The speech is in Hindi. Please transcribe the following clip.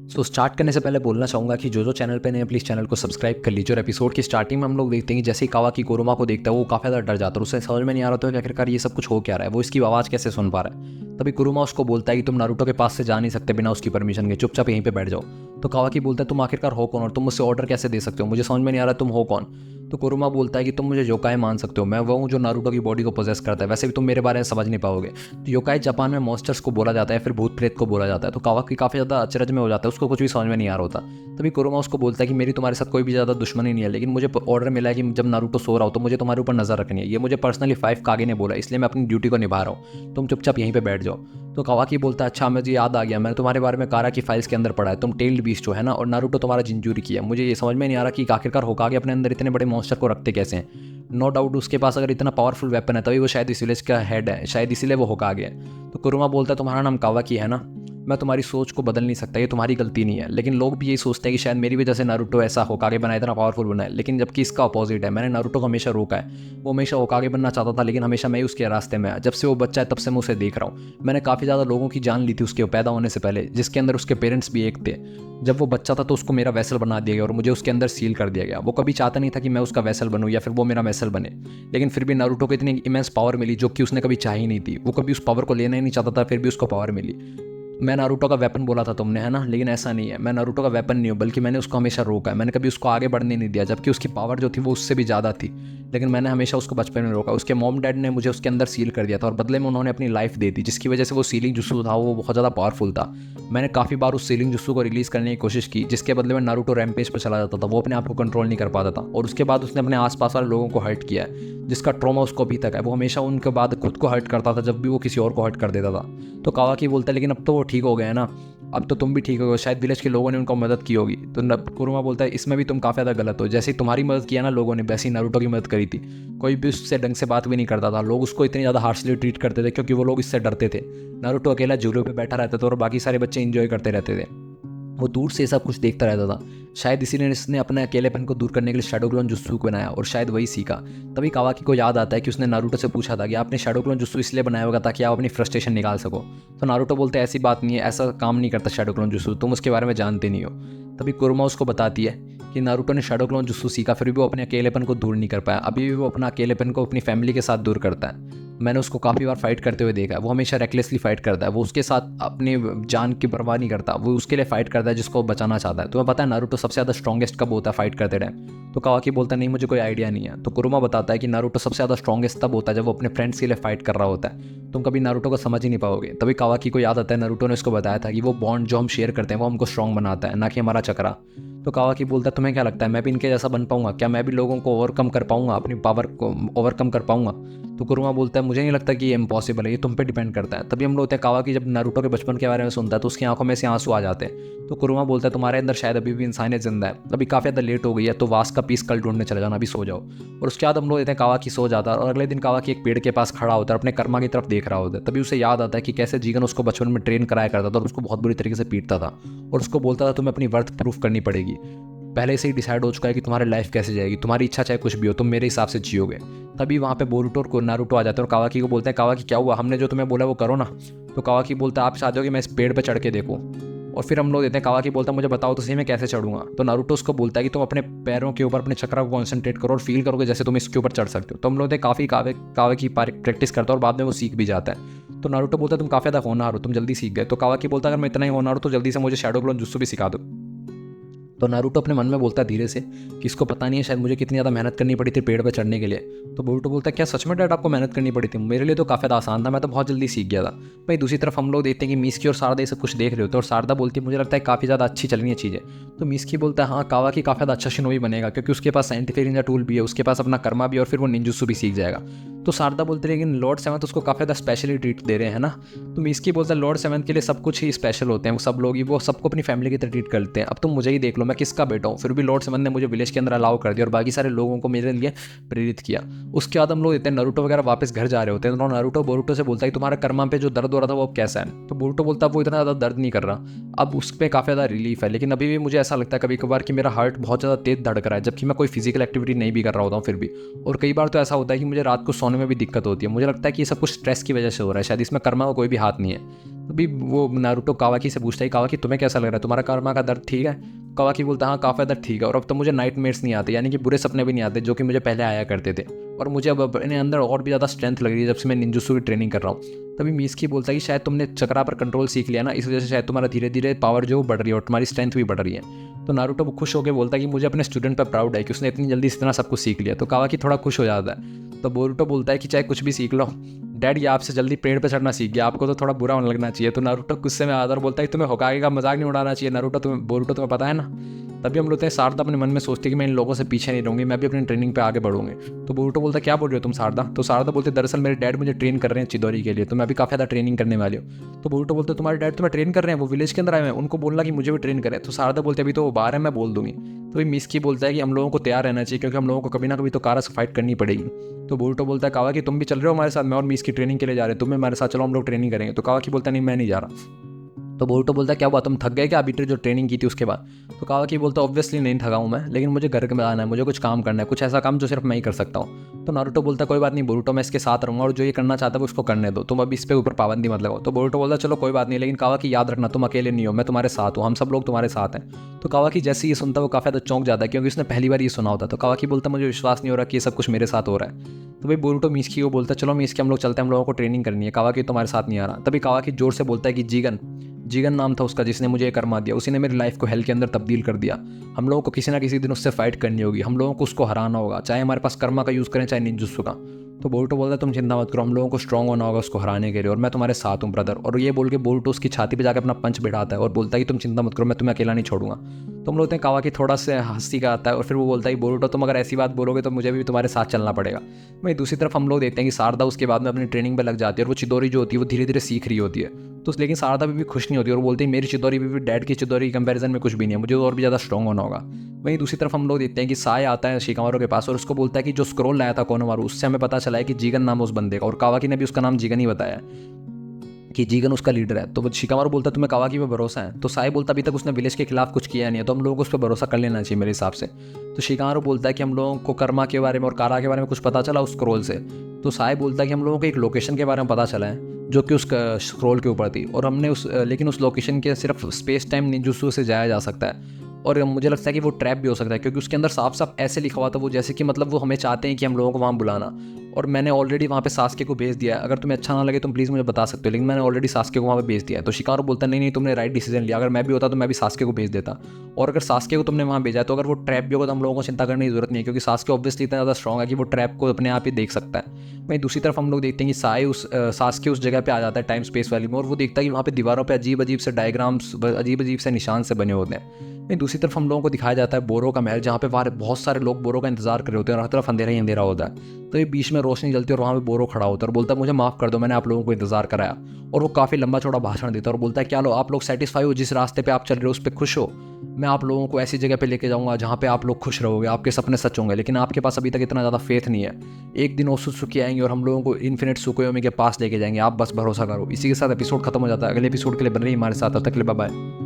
स्टार्ट करने से पहले बोलना चाहूँगा कि जो चैनल पे नए हैं, प्लीज़ चैनल को सब्सक्राइब कर लीजिए। और एपिसोड की स्टार्टिंग में हम लोग देखते हैं कि जैसे ही कावाकी कोरोमा को देखता है वो काफ़ी ज़्यादा डर जाता है। उसे समझ में नहीं आ रहा था कि आखिरकार ये सब कुछ हो क्या रहा है, वो इसकी आवाज़ कैसे सुन पा रहा है। तभी कुरुमा उसको बोलता है कि तुम नारुतो के पास से जा नहीं सकते बिना उसकी परमिशन के, चुपचाप यहीं पे बैठ जाओ। तो कावाकी बोलता है तुम आखिरकार हो कौन और तुम मुझसे ऑर्डर कैसे दे सकते हो, मुझे समझ में नहीं आ रहा तुम हो कौन। तो कुरुमा बोलता है कि तुम मुझे योकाई मान सकते हो, मैं वो हूँ जो नारुतो की बॉडी को पोजेस करता है, वैसे भी तुम मेरे बारे में समझ नहीं पाओगे। तो योकाई जापान में मॉन्स्टर्स को बोला जाता है, फिर भूत प्रेत को बोला जाता है। तो कावाकी काफ़ी ज़्यादा अचरज में हो जाता है, उसको कुछ भी समझ में नहीं आ रहा होता। तभी कुरुमा उसको बोलता है कि मेरी तुम्हारे साथ कोई भी ज़्यादा दुश्मनी नहीं है, लेकिन मुझे ऑर्डर मिला है कि जब नारुतो सो रहा हो तो मुझे तुम्हारे ऊपर नजर रखनी है। ये मुझे पर्सनली 5 कागे ने बोला, इसलिए मैं अपनी ड्यूटी को निभा रहा हूँ। तुम चुपचाप यहीं पे बैठ जाओ। तो कावाकी बोलता है अच्छा मुझे याद आ गया, मैंने तुम्हारे बारे में कारा की फाइल्स के अंदर पढ़ा है, तुम टेल्ड बीस्ट हो है ना, और नारुतो तुम्हारा जिंजूरी किया। मुझे ये समझ में नहीं आ रहा कि आखिरकार होकागे अपने अंदर इतने बड़े मॉन्स्टर को रखते कैसे हैं। नो डाउट उसके पास अगर इतना पावरफुल वेपन है तभी वो शायद इस विलेज का हेड है, शायद इसीलिए वो होकागे है। तो कुरुमा बोलता है तुम्हारा नाम कावाकी है ना, मैं तुम्हारी सोच को बदल नहीं सकता, ये तुम्हारी गलती नहीं है। लेकिन लोग भी यही सोचते हैं कि शायद मेरी वजह से नारुतो ऐसा होकागे बना, इतना पावरफुल बना है, लेकिन जबकि इसका अपोजिट है। मैंने नारुतो को हमेशा रोका है, वो हमेशा होकागे बनना चाहता था, लेकिन हमेशा मैं ही उसके रास्ते में आया। जब से वो बच्चा है तब से मैं उसे देख रहा हूँ। मैंने काफ़ी ज़्यादा लोगों की जान ली थी उसके पैदा होने से पहले, जिसके अंदर उसके पेरेंट्स भी एक थे। जब वो बच्चा था तो उसको मेरा वैसल बना दिया गया और मुझे उसके अंदर सील कर दिया गया। वो कभी चाहता नहीं था कि मैं उसका वैसल बनूं या फिर वो मेरा वैसल बने, लेकिन फिर भी नारुतो को इतनी इमेंस पावर मिली जो कि उसने कभी चाही नहीं थी। वो कभी उस पावर को लेना ही नहीं चाहता था, फिर भी उसको पावर मिली। मैं नारुतो का वेपन बोला था तुमने है ना, लेकिन ऐसा नहीं है, मैं नारुतो का वेपन नहीं हूँ, बल्कि मैंने उसको हमेशा रोका है। मैंने कभी उसको आगे बढ़ने नहीं दिया, जबकि उसकी पावर जो थी वो उससे भी ज़्यादा थी, लेकिन मैंने हमेशा उसको बचपन में रोका। उसके मॉम डैड ने मुझे उसके अंदर सील कर दिया था और बदले में उन्होंने अपनी लाइफ दे दी, जिसकी वजह से वो सीलिंग जुस्सू था वो बहुत ज़्यादा पावरफुल था। मैंने काफ़ी बार उस सीलिंग जुस्सू को रिलीज़ करने की कोशिश की, जिसके बदले में नारुतो रैम्पेज पर चला जाता था, वो अपने आप को कंट्रोल नहीं कर पाता था। और उसके बाद उसने अपने आसपास वाले लोगों को हर्ट किया है, जिसका ट्रॉमा उसको अभी तक है। वो हमेशा उनके बाद खुद को हर्ट करता था जब भी वो किसी और को हर्ट कर देता था। तो कावाकी बोलता है लेकिन अब तो वो ठीक हो गए हैं ना, अब तो तुम भी ठीक हो गए, शायद विलेज के लोगों ने उनको मदद की होगी। तो कुरुमा बोलता है इसमें भी तुम काफ़ी ज़्यादा गलत हो, जैसे ही तुम्हारी मदद किया ना लोगों ने, वैसे ही नारुतो की मदद करी थी। कोई भी उससे ढंग से बात भी नहीं करता था, लोग उसको इतनी ज़्यादा हार्शली ट्रीट करते थे क्योंकि वो लोग इससे डरते थे। नारुतो अकेला झूलों पे बैठा रहता था और बाकी सारे बच्चे इंजॉय करते रहते थे। वो दूर से सब कुछ देखता रहता था। शायद इसीलिए इसने अपने अकेलेपन को दूर करने के लिए शैडो क्लोन जुत्सु को बनाया और शायद वही सीखा। तभी कावाकी को याद आता है कि उसने नारुतो से पूछा था कि आपने शैडो क्लोन जुत्सु इसलिए बनाया होगा ताकि आप अपनी फ्रस्ट्रेशन निकाल सको। तो नारुतो बोलते ऐसी बात नहीं है, ऐसा काम नहीं करता शैडो क्लोन जुत्सु, तुम उसके बारे में जानते नहीं हो। तभी कुरुमा उसको बताती है कि नारुतो ने शैडो क्लोन जुत्सु सीखा, फिर भी वो अपने अकेलेपन को दूर नहीं कर पाया। अभी भी वो अपना अकेलेपन को अपनी फैमिली के साथ दूर करता है। मैंने उसको काफ़ी बार फाइट करते हुए देखा है, वो हमेशा रेकलेसली फाइट करता है, वो उसके साथ अपनी जान की परवाह नहीं करता, वो उसके लिए फाइट करता है जिसको वो बचाना चाहता है। तुम्हें पता है नारुतो सबसे ज़्यादा स्ट्रॉन्गेस्ट कब होता है फाइट करते टाइम? तो कावाकी बोलता है नहीं मुझे कोई आइडिया नहीं है। तो कुरुमा बताता है कि नारुतो सबसे ज़्यादा स्ट्रॉन्गेस्ट तब होता है जब वो अपने फ्रेंड्स के लिए फाइट कर रहा होता है, तुम कभी नारुतो को समझ ही नहीं पाओगे। तभी कावाकी को याद आता है नारुतो ने उसको बताया था कि वो बॉन्ड जो हम शेयर करते हैं वो हमको स्ट्रॉन्ग बनाता है, ना कि हमारा चक्रा। तो कावाकी बोलता है तुम्हें क्या लगता है मैं भी इनके जैसा बन पाऊंगा क्या, मैं भी लोगों को ओवरकम कर पाऊंगा, अपनी पावर को ओवरकम कर पाऊंगा? तो कुरुमा बोलता है मुझे नहीं लगता कि ये इम्पॉसिबल है, ये तुम पे डिपेंड करता है। तभी हम लोग होते हैं कावाकी जब नारुतो के बचपन के बारे में सुनता है तो उसकी आंखों में से आंसू आ जाते हैं। तो कुरुमा बोलता है तुम्हारे अंदर शायद अभी भी इंसानियत जिंदा है, अभी काफ़ी ज़्यादा लेट हो गई है, तो वास का पीस कल ढूंढने चले जाना, अभी सो जाओ। और उसके बाद हम लोग देते हैं कावाकी सो जाता है और अगले दिन कावाकी एक पेड़ के पास खड़ा होता है, अपने कर्मा की तरफ देख रहा होता है। तभी उसे याद आता है कि कैसे जीगन उसको बचपन में ट्रेन कराया करता था और उसको बहुत बुरी तरीके से पीटता था और उसको बोलता था तुम्हें अपनी वर्थ प्रूफ करनी पड़ेगी, पहले से ही डिसाइड हो चुका है कि तुम्हारी लाइफ कैसे जाएगी, तुम्हारी इच्छा चाहे कुछ भी हो तुम मेरे हिसाब से जियोगे। तभी वहाँ पे बोरुतो और नारुतो आ जाते हैं और कावाकी को बोलते हैं कावाकी क्या हुआ, हमने जो तुम्हें बोला वो करो ना। तो कावाकी बोलता है आप चाहते हो कि मैं इस पेड़ पर चढ़ के देखूँ? और फिर हम लोग देते हैं कावाकी बोलता है मुझे बताओ तो सही मैं कैसे चढ़ूंगा। तो नारुतो उसको बोलता है कि तुम अपने पैरों के ऊपर अपने चक्रा को कॉन्सेंट्रेट करो और फील करोगे जैसे तुम इसके ऊपर चढ़ सकते हो। तो हम लोग काफ़ी कावाकी प्रैक्टिस करता है और बाद में वो सीख भी जाता है। तो नारुतो बोलता है तुम काफ़ी ज़्यादा होनहार हो, तुम जल्दी सीख गए। तो कावाकी बोलता है अगर मैं इतना ही होनहार हूँ तो जल्दी से मुझे शैडो क्लोन जुत्सु भी सिखा दो। तो नारुतो अपने मन में बोलता है धीरे से कि इसको पता नहीं है शायद मुझे कितनी ज़्यादा मेहनत करनी पड़ी थी पेड़ पर चढ़ने के लिए। तो बोरुतो बोलता है क्या सच में डैड आपको मेहनत करनी पड़ी थी? मेरे लिए तो काफ़ी ज़्यादा आसान था, मैं तो बहुत जल्दी सीख गया था। भाई दूसरी तरफ हम लोग देखते हैं कि मिस्की और शारदा ये सब कुछ देख रहे होते हैं और शारदा बोलती है मुझे लगता है काफ़ी ज़्यादा अच्छी चल रही है चीज़ें। तो मिस्की बोलता है हाँ कावाकी काफ़ी ज़्यादा अच्छा शिनोबी बनेगा क्योंकि उसके पास साइंटिफिक निंजा टूल भी है, उसके पास अपना कर्मा भी और फिर वो निंजुत्सु भी सीख जाएगा। तो शारदा बोलते हैं लेकिन लॉर्ड सेवंथ उसको काफ़ी ज़्यादा स्पेशली ट्रीट दे रहे हैं ना। तो मिस्की बोलता है लॉर्ड सेवंथ के लिए सब कुछ ही स्पेशल होते हैं, वो सब लोग ही वो सबको अपनी फैमिली की तरह ट्रीट करते हैं। अब तुम मुझे ही देख लो मैं किसका बेटा हूँ, फिर भी लॉर्ड सेवंथ ने मुझे विलेज के अंदर अलाउ कर दिया और बाकी सारे लोगों को मेरे लिए प्रेरित किया। उसके बाद हम लोग इतने नारुतो वगैरह वापस घर जा रहे होते हैं तो नारुतो बोरुतो से बोलता है तुम्हारा कर्मा पे जो दर्द हो रहा था वो अब कैसा है? तो बोरुतो बोलता है वो इतना ज़्यादा दर्द नहीं कर रहा, अब उस पर काफ़ी ज़्यादा रिलीफ है, लेकिन अभी भी मुझे ऐसा लगता है कभी कभार कि मेरा हार्ट बहुत ज़्यादा तेज धड़क रहा है जबकि मैं कोई फिजिकल एक्टिविटी नहीं भी कर रहा होता हूँ फिर भी। और कई बार तो ऐसा होता है कि मुझे रात को सोने सोने में भी दिक्कत होती है। मुझे लगता है कि ये सब कुछ स्ट्रेस की वजह से हो रहा है, शायद इसमें कर्मा का कोई भी हाथ नहीं है। तभी वो नारुतो कावाकी से पूछता है, कावाकी तुम्हें कैसा लग रहा है, तुम्हारा कर्मा का दर्द ठीक है? कावाकी बोलता है हाँ काफ़ी दर्द ठीक है, और अब तो मुझे नाइटमेयर्स नहीं आते, यानी कि बुरे सपने भी नहीं आते जो कि मुझे पहले आया करते थे, और मुझे अब अपने अंदर और भी ज़्यादा स्ट्रेंथ लग रही है जब से मैं निंजुत्सु की ट्रेनिंग कर रहा हूँ। तभी मीस्की बोलता है कि शायद तुमने चक्रा पर कंट्रोल सीख लिया ना, इस वजह से शायद तुम्हारा धीरे धीरे पावर जो बढ़ रही है और तुम्हारी स्ट्रेंथ भी बढ़ रही है। तो नारुतो खुश होकर बोलता है कि मुझे अपने स्टूडेंट पर प्राउड है कि उसने इतनी जल्दी इतना सब कुछ सीख लिया। तो कावाकी थोड़ा खुश हो जाता है। तो बोरुतो बोलता है कि चाहे कुछ भी सीख लो डैड, ये आपसे जल्दी पेड़ पे चढ़ना सीख गया, आपको तो थोड़ा बुरा होने लगना चाहिए। तो नारुतो गुस्से में आता है और बोलता है तुम्हें होकागे का मजाक नहीं उड़ाना चाहिए नारुतो, तुम्हें बोरुतो तुम्हें पता है ना। तभी हम लोग शारदा अपने मन में सोचती है कि मैं इन लोगों से पीछे नहीं रहूंगी, मैं भी अपनी ट्रेनिंग पे आगे बढ़ूंगी। तो बोरुतो बोलता है क्या बोल रहे हो तुम शारदा? तो शारदा बोलते दरअसल मेरे डैड मुझे ट्रेन कर रहे हैं चिदोरी के लिए, तो मैं भी काफ़ी ज़्यादा ट्रेनिंग करने वाली हूँ। तो बोरुतो बोलते तुम्हारे डैड तुम्हें ट्रेन कर रहे हैं, वो विलेज के अंदर आए हैं, उनको बोलना कि मुझे भी ट्रेन करें। तो शारदा बोलते अभी तो वो बाहर है, मैं बोल दूंगी। तो ये मिस्की बोलता है कि हम लोगों को तैयार रहना चाहिए क्योंकि हम लोगों को कभी ना कभी तो कारा से फाइट करनी पड़ेगी। तो बोरुतो बोलता है कावाकी तुम भी चल रहे हो हमारे साथ, मैं और मिस्की ट्रेनिंग के लिए जा रहे हैं, तुम्हें हमारे साथ चलो हम लोग ट्रेनिंग करेंगे। तो कावाकी बोलता नहीं मैं नहीं जा रहा। तो बोरुतो बोलता है क्या हुआ, तुम थक गए क्या अभी जो ट्रेनिंग की थी उसके बाद? तो कावाकी बोलता है ऑब्वियसली नहीं थका हूँ मैं, लेकिन मुझे घर में आना है, मुझे कुछ काम करना है, कुछ ऐसा काम जो सिर्फ मैं ही कर सकता हूँ। तो नारुतो बोलता है कोई बात नहीं बोरुतो, मैं इसके साथ रहूँगा और जो ये करना चाहता है वो उसको करने दो, तुम अभी इस पे ऊपर पाबंदी मत लगाओ। तो बोरुतो बोलता है चलो कोई बात नहीं, लेकिन कावाकी याद रखना तुम अकेले नहीं हो, मैं तुम्हारे साथ हूँ, हम सब लोग तुम्हारे साथ हैं। तो कावाकी जैसे ये सुनता है वो काफ़ी ज़्यादा चौंक जाता है क्योंकि उसने पहली बार ये सुना होता है। तो कावाकी बोलता है मुझे विश्वास नहीं हो रहा कि ये सब कुछ मेरे साथ हो रहा है। तो भाई बोरुतो मिस्की को बोलता है चलो मिस्की हम लोग चलते हैं, हम लोगों को ट्रेनिंग करनी है, कावाकी तुम्हारे साथ नहीं आ रहा। तभी कावाकी जोर से बोलता है कि जीगन, जीगन नाम था उसका जिसने मुझे कर्मा दिया, उसी ने मेरी लाइफ को हेल के अंदर तब्दील कर दिया। हम लोगों को किसी ना किसी दिन उससे फाइट करनी होगी, हम लोगों को उसको हराना होगा, चाहे हमारे पास कर्मा का यूज़ करें चाहे निंजुत्सु का। तो बोरुतो बोलता है तुम चिंता मत करो, हम लोगों को स्ट्रॉन्ग होना होगा उसको हराने के लिए, और मैं तुम्हारे साथ हूँ ब्रदर। और ये बोल के बोरुतो उसकी छाती पे जाकर अपना पंच बिठाता है और बोलता है कि तुम चिंता मत करो, मैं तुम्हें अकेला नहीं छोड़ूंगा। तो हम लोग हैं कावाकी थोड़ा सा हंसी का आता है और फिर वो बोलता है बोरुतो तुम अगर ऐसी बात बोलोगे तो मुझे भी तुम्हारे साथ चलना पड़ेगा। वहीं दूसरी तरफ हम लोग देखते हैं कि शारदा उसके बाद में अपनी ट्रेनिंग पे लग जाती है और वो चिदोरी जो होती है वो धीरे धीरे सीख रही होती है। तो लेकिन शारदा भी खुश नहीं होती और बोलती है मेरी चिदोरी भी डैड की चिदोरी कंपैरिजन में कुछ भी नहीं है, मुझे और भी ज़्यादा स्ट्रॉन्ग होना होगा। वहीं दूसरी तरफ हम लोग देखते हैं कि साय आता है शिकामारू के पास और उसको बोलता है कि जो स्क्रोल लाया था कोनोमारू, उससे हमें पता चला है कि जीगन नाम है उस बंदे का, और कावाकी ने भी उसका नाम जीगन ही बताया कि जीगन उसका लीडर है। तो शिकामारू बोलता है तुम्हें कावाकी पे भरोसा है? तो साई बोलता अभी तक उसने विलेज के खिलाफ कुछ किया नहीं है, तो हम लोगों को उस पर भरोसा कर लेना चाहिए मेरे हिसाब से। तो शिकामारू बोलता है कि हम लोगों को कर्मा के बारे में और कारा के बारे में कुछ पता चला उस स्क्रोल से। तो साई बोलता है कि हम लोगों को एक लोकेशन के बारे में पता चला है जो कि उस स्क्रोल के ऊपर थी, और हमने लेकिन उस लोकेशन के सिर्फ स्पेस टाइम निंजुत्सु से जाया जा सकता है, और मुझे लगता है कि वो ट्रैप भी हो सकता है क्योंकि उसके अंदर साफ साफ ऐसे लिखा हुआ था वो जैसे कि मतलब वो हमें चाहते हैं कि हम लोगों को वहाँ बुलाना, और मैंने ऑलरेडी वहाँ पे सास्के को भेज दिया है। अगर तुम्हें अच्छा ना लगे तो प्लीज़ मुझे बता सकते हो, लेकिन मैंने ऑलरेडी सास्के को वहाँ पे भेज दिया है। तो शिकारू बोलता नहीं नहीं तुमने राइट डिसीजन लिया, अगर मैं भी होता तो मैं भी सास्के को भेज देता, और अगर सास्के को तुमने वहाँ भेजा है तो अगर वो ट्रैप भी होगा तो हम लोगों को चिंता करने की जरूरत नहीं है क्योंकि सास्के ऑब्वियसली इतना ज़्यादा स्ट्रॉग है कि वो ट्रैप को अपने आप ही देख सकता है। वहीं दूसरी तरफ हम लोग देखते हैं कि साई उस सास्के उस जगह पे आ जाता है टाइम स्पेस वैली में, और वो देखता है कि वहाँ पे दीवारों पे अजीब अजीब से डायग्राम्स अजीब अजीब से निशान से बने होते हैं। वहीं दूसरी तरफ हम लोगों को दिखाया जाता है बोरो का महल जहाँ पे बाहर बहुत सारे लोग बोरो का इंतजार कर रहे होते हैं और हर तरफ अंधेरा ही अंधेरा होता है। तो ये बीच में रोशनी जलती है और वहाँ पे बोरो खड़ा होता है और बोलता है मुझे माफ़ कर दो मैंने आप लोगों को इंतजार कराया, और वो काफ़ी लंबा चौड़ा भाषण देता है और बोलता है क्या लो आप लोग सेटिस्फाई हो, जिस रास्ते पे आप चल रहे हो उस पर खुश हो, मैं आप लोगों को ऐसी जगह पे लेके जाऊंगा जहाँ पे आप लोग खुश रहोगे, आपके सपने सच होंगे, लेकिन आपके पास अभी तक इतना ज़्यादा फेथ नहीं है। एक दिन ओसुत्सुकी आएंगे और हम लोगों को इन्फिनिट सुकोयोमी के पास लेके जाएंगे, आप बस भरोसा करो। इसी के साथ एपिसोड खत्म हो जाता है। अगले एपिसोड के लिए बन रही हमारे साथ, तब तक के लिए बाय बाय।